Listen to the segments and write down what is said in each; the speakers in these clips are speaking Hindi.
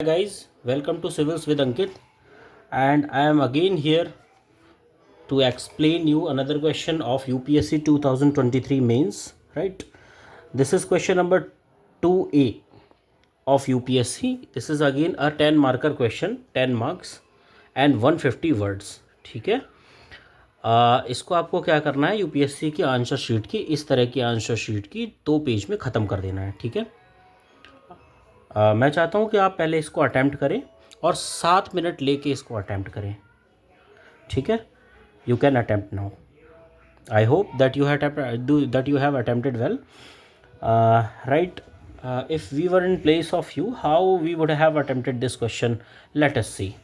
Hi guys, welcome to Civils with Ankit, and I am again here to explain you another question of UPSC 2023 mains, right? This is question number 2A of UPSC. This is again a 10 marker question, 10 marks and 150 words, ठीक है। इसको आपको क्या करना है, यूपीएससी की आंसर शीट की, इस तरह की आंसर शीट की 2 पेज में ख़त्म कर देना है, ठीक है। मैं चाहता हूँ कि आप पहले इसको अटैम्प्ट करें और 7 मिनट लेके इसको अटैम्प्ट करें, ठीक है। You can attempt now. I hope that you have attempted well, right. If we were in place of you, how we would have attempted this question, let us see.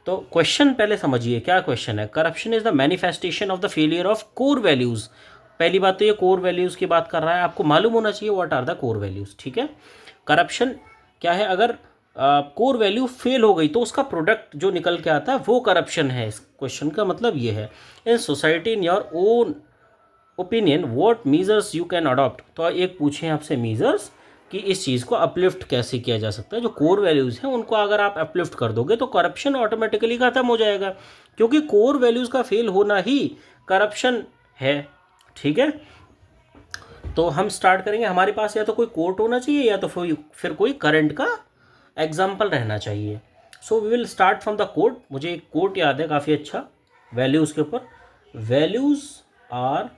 तो क्वेश्चन पहले समझिए, क्या क्वेश्चन है। Corruption is the manifestation of the failure of core values. पहली बात तो ये कोर वैल्यूज़ की बात कर रहा है, आपको मालूम होना चाहिए what are the core values, ठीक है। करप्शन क्या है, अगर कोर वैल्यू फेल हो गई तो उसका प्रोडक्ट जो निकल के आता है वो करप्शन है। इस क्वेश्चन का मतलब ये है, in society in your own opinion what measures you can adopt. तो एक पूछें आपसे मेजर्स कि इस चीज़ को अपलिफ्ट कैसे किया जा सकता है। जो कोर वैल्यूज़ हैं उनको अगर आप अपलिफ्ट कर दोगे तो करप्शन ऑटोमेटिकली ख़त्म हो जाएगा, क्योंकि कोर वैल्यूज़ का फेल होना ही करप्शन है, ठीक है। तो हम स्टार्ट करेंगे। हमारे पास या तो कोई कोर्ट होना चाहिए या तो फिर कोई करंट का एग्जाम्पल रहना चाहिए। So we will start from the court. मुझे एक कोर्ट याद है काफ़ी अच्छा वैल्यूज़ के ऊपर। Values are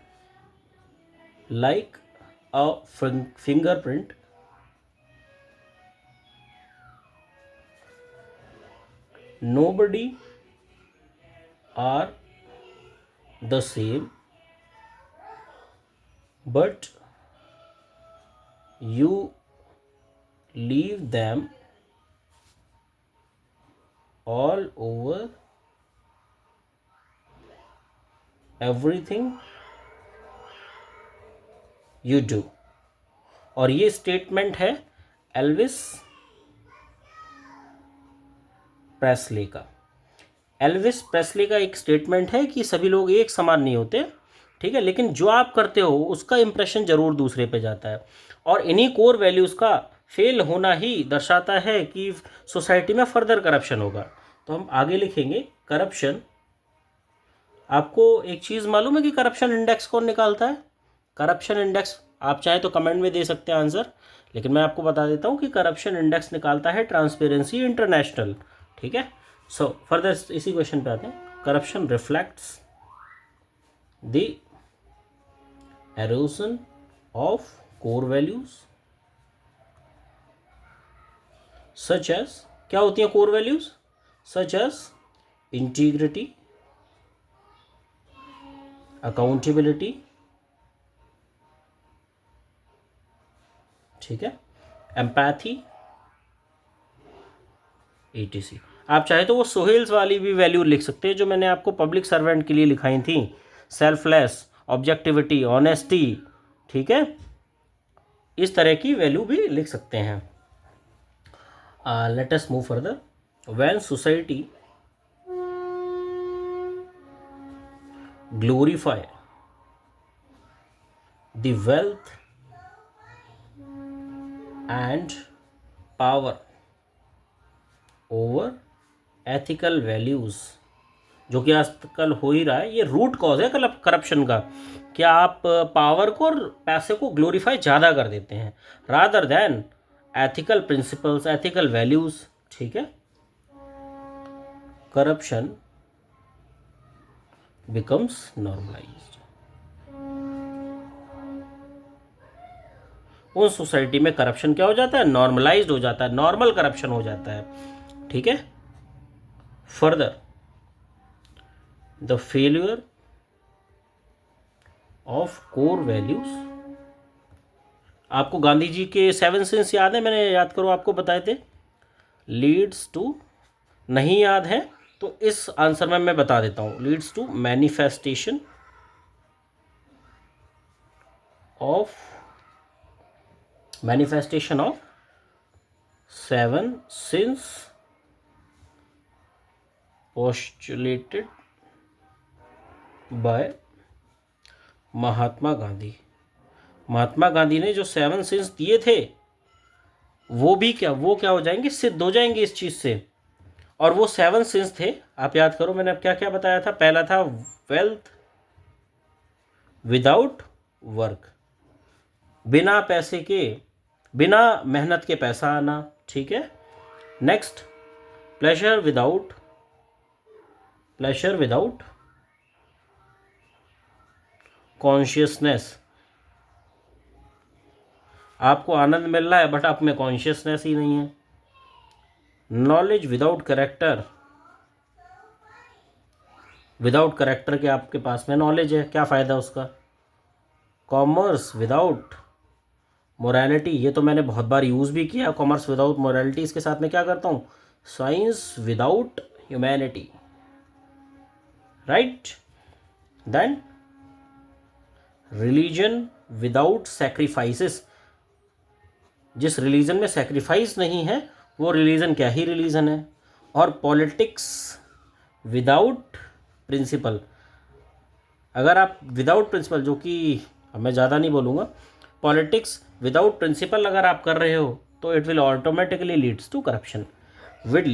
like a fingerprint nobody are the same but you leave them all over everything you do। और ये स्टेटमेंट है एल्विस प्रेस्ले का। एल्विस प्रेस्ले का एक स्टेटमेंट है कि सभी लोग एक समान नहीं होते, ठीक है, लेकिन जो आप करते हो उसका इंप्रेशन ज़रूर दूसरे पे जाता है। और इन्हीं कोर वैल्यूज़ का फेल होना ही दर्शाता है कि सोसाइटी में फर्दर करप्शन होगा। तो हम आगे लिखेंगे करप्शन। आपको एक चीज़ मालूम है कि करप्शन इंडेक्स कौन निकालता है। करप्शन इंडेक्स आप चाहे तो कमेंट में दे सकते हैं आंसर, लेकिन मैं आपको बता देता हूँ कि करप्शन इंडेक्स निकालता है ट्रांसपेरेंसी इंटरनेशनल, ठीक है। सो फर्दर इसी क्वेश्चन पे आते हैं। Corruption reflects the erosion of core values such as, क्या होती हैं core values, such as integrity, accountability, ठीक है, एम्पैथी, etc। आप चाहे तो वो सोहेल्स वाली भी वैल्यू लिख सकते हैं जो मैंने आपको पब्लिक सर्वेंट के लिए लिखाई थी, सेल्फलेस, ऑब्जेक्टिविटी, ऑनेस्टी, ठीक है, इस तरह की वैल्यू भी लिख सकते हैं। Let us move further. When society glorify the wealth and power over ethical values, जो कि आजकल हो ही रहा है, ये रूट कॉज है करप्शन का। क्या आप पावर को और पैसे को ग्लोरीफाई ज़्यादा कर देते हैं rather than ethical principles, ethical values, ठीक है। Corruption becomes normalized. उस सोसाइटी में करप्शन क्या हो जाता है, नॉर्मलाइज्ड हो जाता है, नॉर्मल करप्शन हो जाता है, ठीक है। Further the failure of core values. आपको गांधी जी के 7 सिंस याद है, मैंने याद करो आपको बताए थे, लीड्स टू, नहीं याद है तो इस आंसर में मैं बता देता हूं, leads to manifestation of 7 sins postulated by Mahatma Gandhi. Mahatma Gandhi ने जो 7 सिंस दिए थे वो क्या हो जाएंगे, सिद्ध हो जाएंगे इस चीज़ से। और वो 7 सिंस थे, आप याद करो मैंने अब क्या क्या बताया था। पहला था वेल्थ विदाउट वर्क, बिना पैसे के, बिना मेहनत के पैसा आना, ठीक है। नेक्स्ट, प्लेजर विदाउट कॉन्शियसनेस, आपको आनंद मिल रहा है बट आप में कॉन्शियसनेस ही नहीं है। Knowledge without character, without character के आपके पास में नॉलेज है, क्या फ़ायदा उसका। कॉमर्स विदाउट मोरालिटी, ये तो मैंने बहुत बार यूज़ भी किया, कॉमर्स विदाउट मोरालिटी। इसके साथ में क्या करता हूँ, science without humanity, right. Then religion without sacrifices, जिस रिलीजन में सेक्रीफाइस नहीं है वो रिलीजन क्या ही रिलीजन है। और पॉलिटिक्स विदाउट प्रिंसिपल, अगर आप विदाउट प्रिंसिपल, जो कि मैं ज़्यादा नहीं बोलूँगा, पॉलिटिक्स विदाउट प्रिंसिपल अगर आप कर रहे हो तो it will automatically leads to corruption, will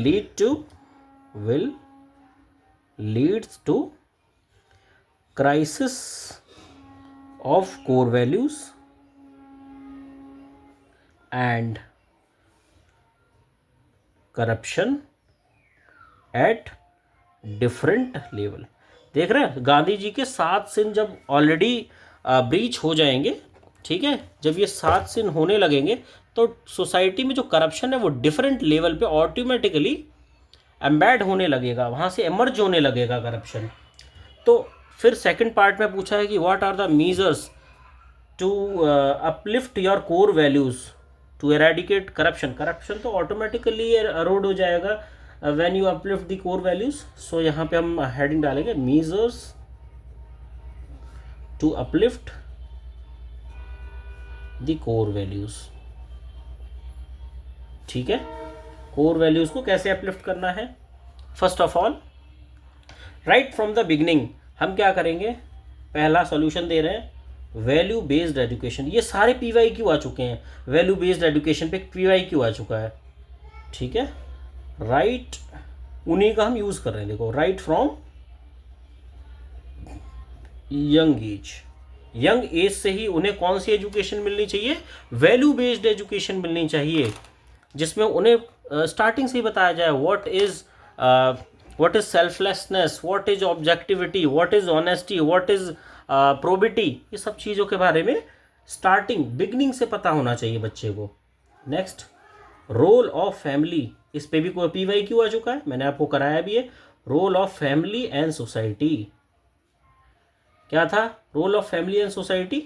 leads to crisis of core values and corruption at different level. देख रहे हैं, गांधी जी के 7 सिन जब ऑलरेडी ब्रीच हो जाएंगे, ठीक है, जब ये 7 सिन होने लगेंगे तो सोसाइटी में जो करप्शन है वो डिफरेंट लेवल पे ऑटोमेटिकली एम्बेड होने लगेगा, वहाँ से एमर्ज होने लगेगा करप्शन। तो फिर सेकंड पार्ट में पूछा है कि what are the measures to uplift your core values to eradicate corruption. Corruption तो ऑटोमेटिकली अरोड हो जाएगा when you uplift the core values. So यहाँ पे हम हेडिंग डालेंगे measures to uplift the core values, ठीक है। कोर वैल्यूज को कैसे अपलिफ्ट करना है, first of all right from the beginning हम क्या करेंगे, पहला सॉल्यूशन दे रहे हैं वैल्यू बेस्ड एजुकेशन। ये सारे PYQ आ चुके हैं, वैल्यू बेस्ड एजुकेशन पे PYQ आ चुका है, ठीक है। राइट, उन्हीं का हम यूज़ कर रहे हैं, देखो, राइट फ्रॉम यंग एज से ही उन्हें कौन सी एजुकेशन मिलनी चाहिए, वैल्यू बेस्ड एजुकेशन मिलनी चाहिए, जिसमें उन्हें स्टार्टिंग से ही बताया जाए what is selflessness, what is objectivity, what is honesty, what is probity. ये सब चीज़ों के बारे में स्टार्टिंग बिगनिंग से पता होना चाहिए बच्चे को। नेक्स्ट, रोल ऑफ फैमिली, इस पे भी कोई PYQ आ चुका है, मैंने आपको कराया भी है। Role of family and society, क्या था role of family and society,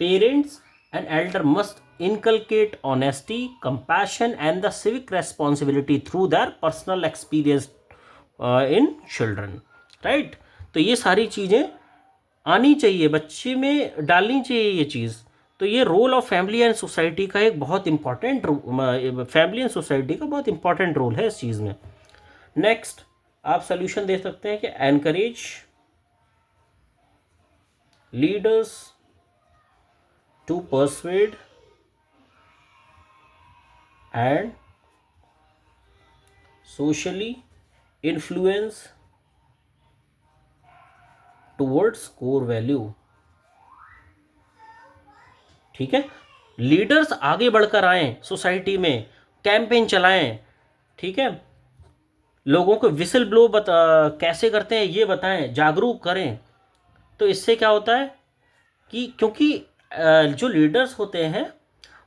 parents and elder must inculcate honesty, compassion and the civic responsibility through their personal experience in children, right। तो ये सारी चीज़ें आनी चाहिए, बच्चे में डालनी चाहिए ये चीज़। तो ये role of family and society का एक बहुत इंपॉर्टेंट, फैमिली एंड सोसाइटी का बहुत इंपॉर्टेंट रोल है इस चीज़ में। नेक्स्ट, आप सोल्यूशन दे सकते हैं कि encourage leaders to persuade and socially influence towards core value, ठीक है। लीडर्स आगे बढ़कर आएं, सोसाइटी में कैंपेन चलाएं, ठीक है, लोगों को विसल ब्लो कैसे करते हैं ये बताएं, जागरूक करें। तो इससे क्या होता है कि क्योंकि जो लीडर्स होते हैं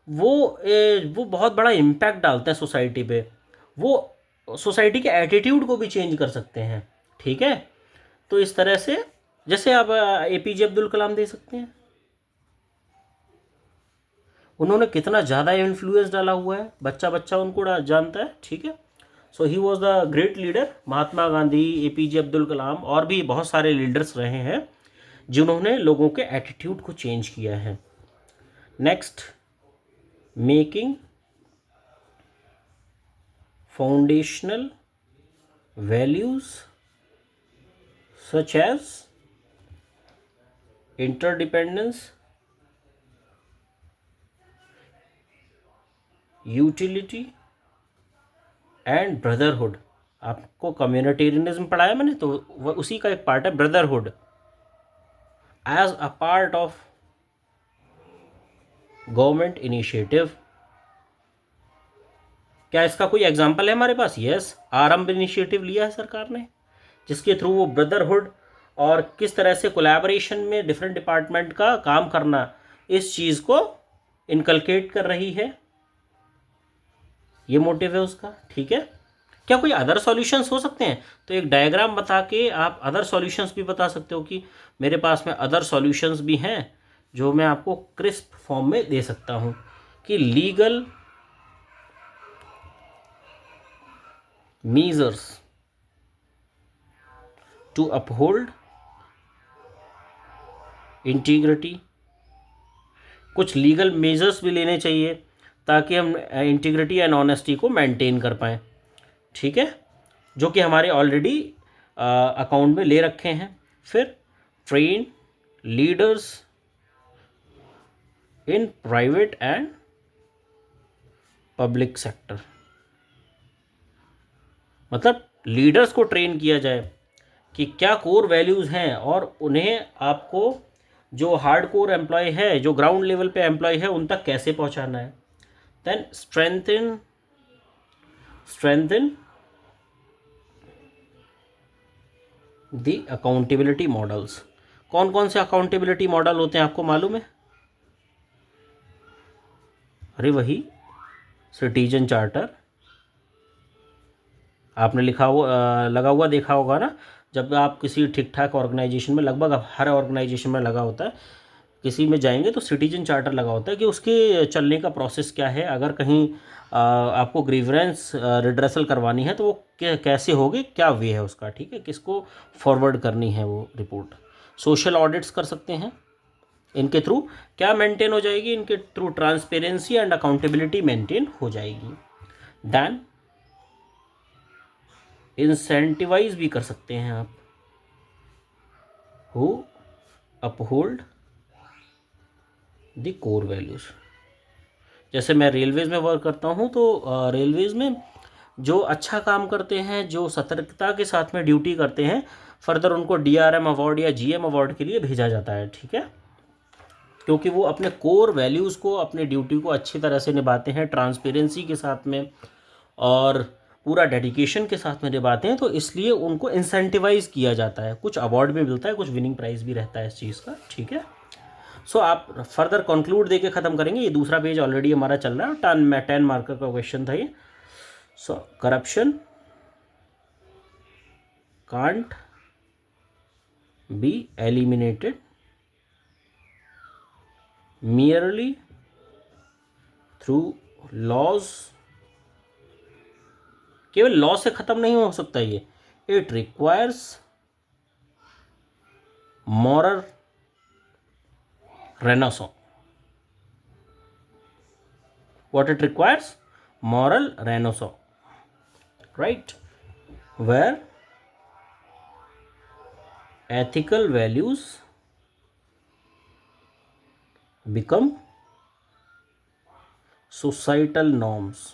वो बहुत बड़ा इम्पैक्ट डालते हैं सोसाइटी पे, वो सोसाइटी के एटीट्यूड को भी चेंज कर सकते हैं, ठीक है। तो इस तरह से जैसे आप APJ अब्दुल कलाम दे सकते हैं, उन्होंने कितना ज़्यादा इन्फ्लुएंस डाला हुआ है, बच्चा बच्चा उनको जानता है, ठीक है। So he was the great leader. Mahatma Gandhi, APJ Abdul Kalam और भी बहुत सारे लीडर्स रहे हैं जिन्होंने लोगों के एटीट्यूड को चेंज किया है। Next, making foundational values such as interdependence, utility and brotherhood. आपको कम्युनिटेरियनिज्म पढ़ाया मैंने, तो वह उसी का एक पार्ट है brotherhood, as a part of government initiative. क्या इसका कोई एग्जाम्पल है हमारे पास? यस, आरंभ इनिशिएटिव लिया है सरकार ने, जिसके थ्रू वो ब्रदरहुड और किस तरह से कोलैबोरेशन में डिफरेंट डिपार्टमेंट का काम करना, इस चीज़ को इनकलकेट कर रही है। ये मोटिव है उसका, ठीक है। क्या कोई अदर सॉल्यूशंस हो सकते हैं? तो एक डायग्राम बता के आप अदर सॉल्यूशंस भी बता सकते हो कि मेरे पास में अदर सॉल्यूशंस भी हैं, जो मैं आपको क्रिस्प फॉर्म में दे सकता हूं कि legal measures to uphold integrity। कुछ लीगल मेजर्स भी लेने चाहिए ताकि हम इंटीग्रिटी एंड ऑनेस्टी को मेंटेन कर पाएँ, ठीक है, जो कि हमारे ऑलरेडी अकाउंट में ले रखे हैं। फिर train leaders in private and public sector, मतलब लीडर्स को ट्रेन किया जाए कि क्या कोर वैल्यूज़ हैं और उन्हें आपको जो हार्ड कोर एम्प्लॉय है, जो ग्राउंड लेवल पे एम्प्लॉय है, उन तक कैसे पहुंचाना है। Then strengthen the accountability models. कौन कौन से अकाउंटेबिलिटी मॉडल होते हैं आपको मालूम है? अरे वही सिटीजन चार्टर, आपने लिखा हुआ लगा हुआ देखा होगा ना, जब आप किसी ठीक ठाक ऑर्गेनाइजेशन में, लगभग हर ऑर्गेनाइजेशन में लगा होता है, किसी में जाएंगे तो सिटीजन चार्टर लगा होता है कि उसके चलने का प्रोसेस क्या है। अगर कहीं आपको ग्रीवरेंस रिड्रेसल करवानी है तो वो कैसे होगी, क्या वे है उसका, ठीक है, किसको फॉरवर्ड करनी है वो रिपोर्ट। सोशल ऑडिट्स कर सकते हैं, इनके थ्रू क्या मेंटेन हो जाएगी, इनके through transparency and accountability maintain हो जाएगी। देन इंसेंटिवाइज भी कर सकते हैं आप, who uphold the core values. जैसे मैं रेलवेज़ में वर्क करता हूँ, तो रेलवेज़ में जो अच्छा काम करते हैं, जो सतर्कता के साथ में ड्यूटी करते हैं, फर्दर उनको डीआरएम अवार्ड या जीएम अवार्ड के लिए भेजा जाता है, ठीक है, क्योंकि वो अपने कोर वैल्यूज़ को, अपने ड्यूटी को अच्छी तरह से निभाते हैं, ट्रांसपेरेंसी के साथ में और पूरा डेडिकेशन के साथ में निभाते हैं, तो इसलिए उनको इंसेंटिवाइज किया जाता है। कुछ अवार्ड भी मिलता है, कुछ विनिंग प्राइज़ भी रहता है इस चीज़ का, ठीक है। सो आप फर्दर कंक्लूड देके ख़त्म करेंगे। ये दूसरा पेज ऑलरेडी हमारा चल रहा है, 10 मार्कर का क्वेश्चन था ये। So corruption can't be eliminated merely through laws. केवल लॉ से ख़त्म नहीं हो सकता ये, it requires moral renaissance. what it requires? Moral renaissance, right, where ethical values become societal norms।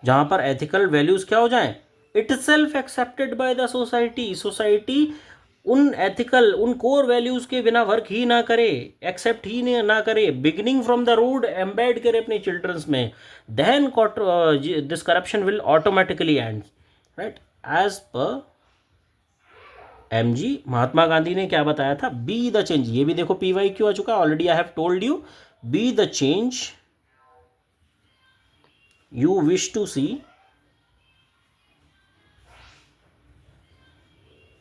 जहाँ पर एथिकल वैल्यूज क्या हो जाएं, it self accepted by the society. Society उन एथिकल, उन कोर वैल्यूज के बिना वर्क ही ना करे, एक्सेप्ट ही ना करे, beginning from the root embed करे अपने चिल्ड्रंस में, then this corruption will automatically end, right. As per MG Mahatma Gandhi ने क्या बताया था, बी द चेंज। ये भी देखो पीवाई क्यों आ चुका है, already I have told you, be the change you wish to see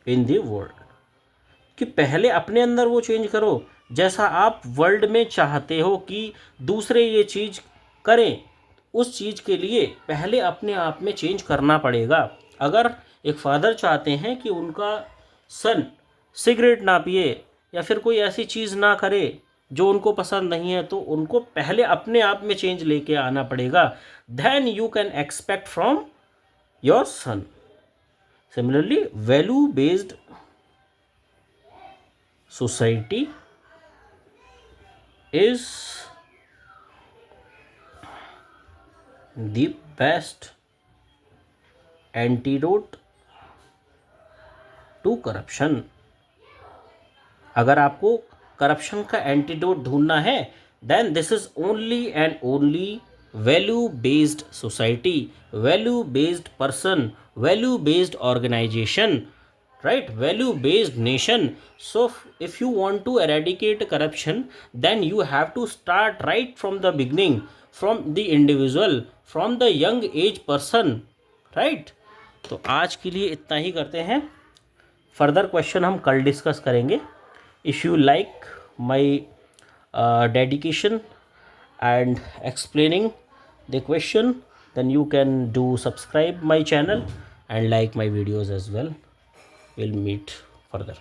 in the world. कि पहले अपने अंदर वो चेंज करो जैसा आप वर्ल्ड में चाहते हो कि दूसरे ये चीज़ करें। उस चीज़ के लिए पहले अपने आप में चेंज करना पड़ेगा। अगर एक फादर चाहते हैं कि उनका सन सिगरेट ना पिए या फिर कोई ऐसी चीज़ ना करे जो उनको पसंद नहीं है, तो उनको पहले अपने आप में चेंज लेके आना पड़ेगा। Then you can expect from your son. Similarly value based society is the best antidote to corruption. अगर आपको करप्शन का एंटीडोट ढूंढना है, then this is only and only value based society, value based person, value based organization, right? Value based nation. So if you want to eradicate corruption, then you have to start right from the beginning, from the individual, from the young age person, right? तो आज के लिए इतना ही करते हैं, फर्दर क्वेश्चन हम कल डिस्कस करेंगे. If you like my dedication and explaining the question, then you can do subscribe my channel and like my videos as well. We'll meet further.